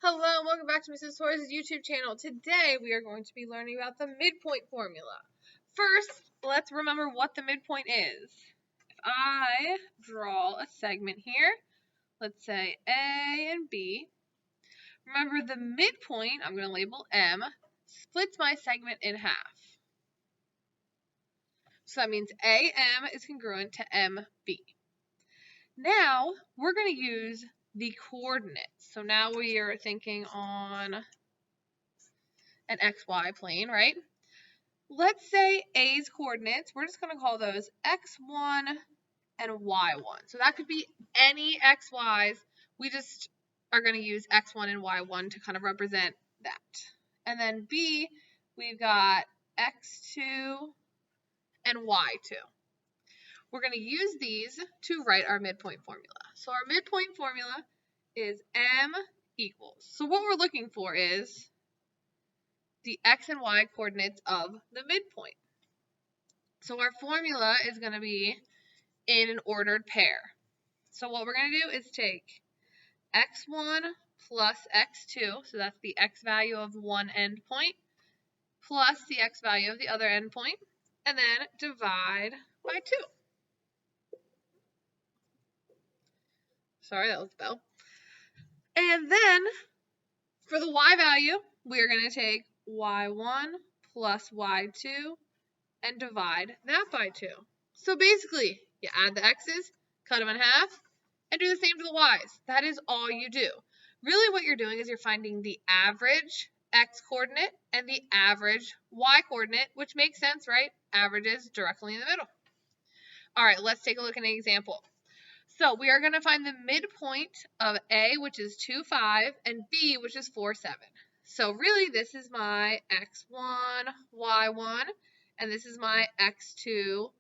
Hello and welcome back to Mrs. Torres' YouTube channel. Today we are going to be learning about the midpoint formula. First, let's remember what the midpoint is. If I draw a segment here, let's say A and B, remember the midpoint, I'm going to label M, splits my segment in half. So that means AM is congruent to MB. Now, we're going to use the coordinates. So now we are thinking on an XY plane, right? Let's say A's coordinates, we're just going to call those X1 and Y1. So that could be any XYs. We just are going to use X1 and Y1 to kind of represent that. And then B, we've got X2 and Y2. We're going to use these to write our midpoint formula. So our midpoint formula is M equals. So what we're looking for is the X and Y coordinates of the midpoint. So our formula is going to be in an ordered pair. So what we're going to do is take X1 plus X2, so that's the X value of one endpoint, plus the X value of the other endpoint, and then divide by 2. Sorry, that was the bell. And then for the Y value, we are going to take Y1 plus Y2 and divide that by 2. So basically, you add the X's, cut them in half, and do the same to the Y's. That is all you do. Really what you're doing is you're finding the average X coordinate and the average Y coordinate, which makes sense, right? Averages directly in the middle. All right, let's take a look at an example. So we are going to find the midpoint of A, which is 2, 5, and B, which is 4, 7. So really, this is my X1, Y1, and this is my X2,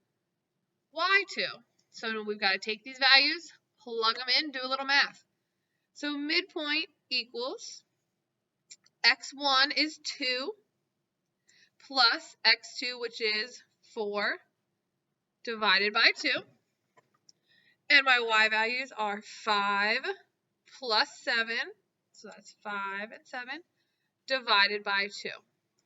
Y2. So we've got to take these values, plug them in, do a little math. So midpoint equals X1 is 2 plus X2, which is 4, divided by 2. And my Y values are 5 plus 7, so that's 5 and 7, divided by 2.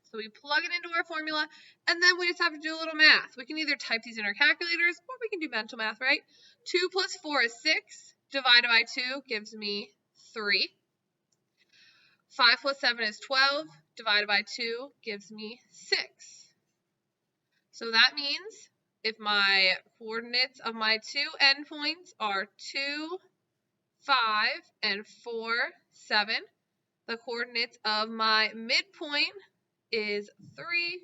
So we plug it into our formula, and then we just have to do a little math. We can either type these in our calculators, or we can do mental math, right? 2 plus 4 is 6, divided by 2 gives me 3. 5 plus 7 is 12, divided by 2 gives me 6. So that means if my coordinates of my two endpoints are 2, 5, and 4, 7, the coordinates of my midpoint is 3,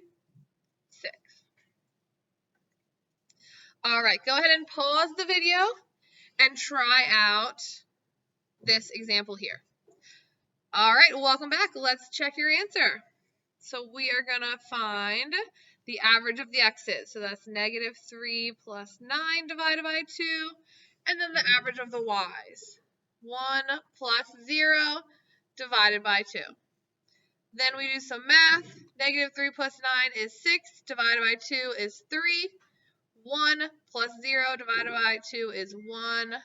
6. All right, go ahead and pause the video and try out this example here. All right, welcome back. Let's check your answer. So we are going to find the average of the x's. So that's -3 plus 9 divided by 2. And then the average of the y's. 1 plus 0 divided by 2. Then we do some math. -3 plus 9 is 6, divided by 2 is 3. 1 plus 0 divided by 2 is 1/2.